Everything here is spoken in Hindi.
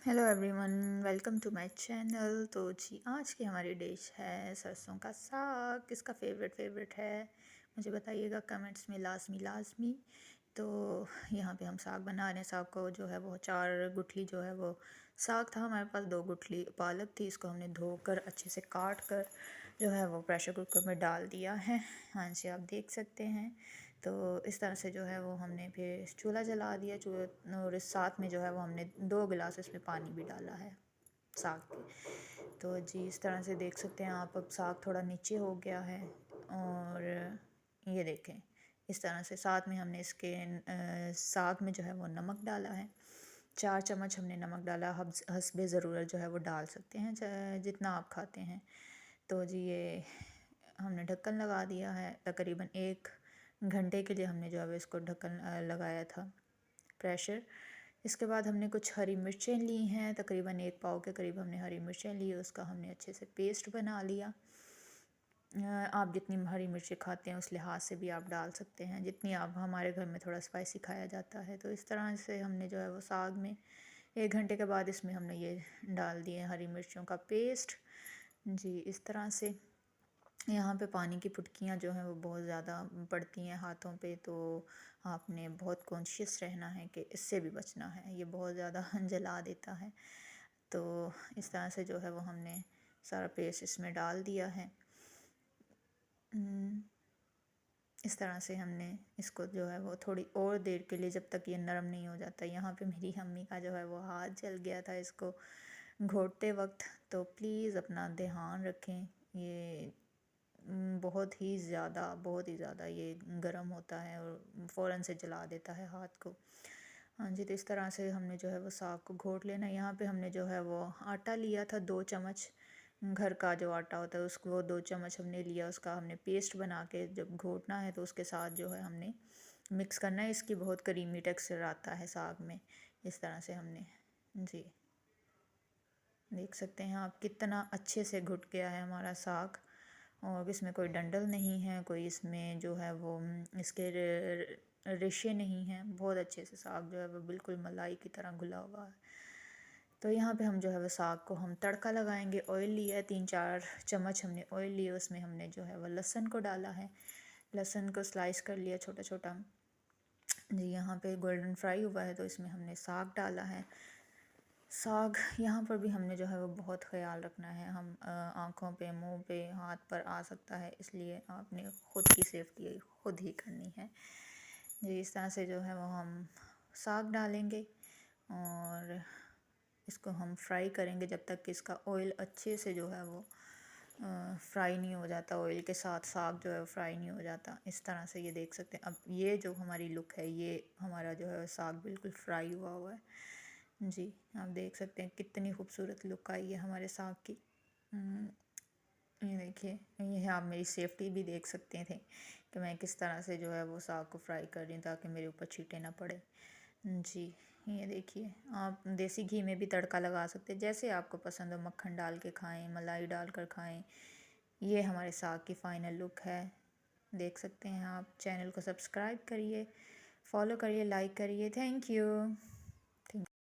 Hello everyone, welcome to my channel. तो जी आज की हमारी डिश है सरसों का साग। किसका फेवरेट है मुझे बताइएगा कमेंट्स में लाजमी लाजमी। तो यहाँ पे हम साग बना रहे हैं। साग को जो है वो 4 गुठली जो है वो साग था हमारे पास, 2 गुठली पालक थी। इसको हमने धोकर अच्छे से काट कर जो है वो प्रेशर कुकर में डाल दिया है। हाँ जी, आप देख सकते हैं। तो इस तरह से जो है वो हमने फिर चूल्हा जला दिया। और इस साथ में जो है वो हमने 2 गिलास इसमें पानी भी डाला है साग के। तो जी इस तरह से देख सकते हैं आप, अब साग थोड़ा नीचे हो गया है। और ये देखें इस तरह से साथ में हमने इसके साग में जो है वो नमक डाला है। 4 चम्मच हमने नमक डाला। हस्बे ज़रूरत जो है वो डाल सकते हैं जितना आप खाते हैं। तो जी ये हमने ढक्कन लगा दिया है। तकरीबन 1 घंटे के लिए हमने जो है इसको ढक्कन लगाया था प्रेशर। इसके बाद हमने कुछ हरी मिर्चें ली हैं, तकरीबन 1 पाव के करीब हमने हरी मिर्चें ली। उसका हमने अच्छे से पेस्ट बना लिया। आप जितनी हरी मिर्ची खाते हैं उस लिहाज से भी आप डाल सकते हैं, जितनी आप, हमारे घर में थोड़ा स्पाइसी खाया जाता है। तो इस तरह से हमने जो है वो साग में 1 घंटे के बाद इसमें हमने ये डाल दिए हरी मिर्चों का पेस्ट। जी इस तरह से यहाँ पे पानी की फुटकियाँ जो हैं वो बहुत ज़्यादा पड़ती हैं हाथों पे। तो आपने बहुत कॉन्शियस रहना है कि इससे भी बचना है, ये बहुत ज़्यादा जला देता है। तो इस तरह से जो है वो हमने सारा पेस्ट इसमें डाल दिया है। इस तरह से हमने इसको जो है वो थोड़ी और देर के लिए, जब तक ये नरम नहीं हो जाता। यहाँ पे मेरी अम्मी का जो है वो हाथ जल गया था इसको घोटते वक्त। तो प्लीज़ अपना ध्यान रखें, ये बहुत ही ज़्यादा ये गर्म होता है और फ़ौरन से जला देता है हाथ को। हाँ जी, तो इस तरह से हमने जो है वो साग को घोट लेना। यहाँ पे हमने जो है वो आटा लिया था 2 चम्मच। घर का जो आटा होता है उसको वो 2 चम्मच हमने लिया। उसका हमने पेस्ट बना के जब घोटना है तो उसके साथ जो है हमने मिक्स करना है। इसकी बहुत करीमी टेक्सचर आता है साग में। इस तरह से हमने, जी देख सकते हैं आप कितना अच्छे से घुट गया है हमारा साग। और इसमें कोई डंडल नहीं है, कोई इसमें जो है वो इसके रेशे नहीं हैं। बहुत अच्छे से साग जो है वो बिल्कुल मलाई की तरह घुला हुआ है। तो यहाँ पे हम जो है वो साग को हम तड़का लगाएंगे। ऑयल लिया है 3-4 चम्मच हमने ऑयल लिया। उसमें हमने जो है वो लहसुन को डाला है। लहसुन को स्लाइस कर लिया छोटा छोटा। जी यहाँ पे गोल्डन फ्राई हुआ है तो इसमें हमने साग डाला है। साग यहाँ पर भी हमने जो है वो बहुत ख़याल रखना है। हम आँखों पे, मुंह पे, हाथ पर आ सकता है, इसलिए आपने ख़ुद की सेफ्टी खुद ही करनी है। जी इस तरह से जो है वो हम साग डालेंगे और इसको हम फ्राई करेंगे जब तक कि इसका ऑयल अच्छे से जो है वो फ्राई नहीं हो जाता। ऑयल के साथ साग जो है वो फ्राई नहीं हो जाता। इस तरह से ये देख सकते हैं। अब ये जो हमारी लुक है, ये हमारा जो है साग बिल्कुल फ्राई हुआ हुआ है। जी आप देख सकते हैं कितनी खूबसूरत लुक आई है हमारे साग की। ये देखिए, ये आप मेरी सेफ्टी भी देख सकते थे कि मैं किस तरह से जो है वो साग को फ्राई कर रही हूँ ताकि मेरे ऊपर छींटे ना पड़े। जी ये देखिए, आप देसी घी में भी तड़का लगा सकते हैं, जैसे आपको पसंद हो। मक्खन डाल के खाएं, मलाई डाल कर खाएं। ये हमारे साग की फ़ाइनल लुक है, देख सकते हैं आप। चैनल को सब्सक्राइब करिए, फॉलो करिए, लाइक करिए। Thank you.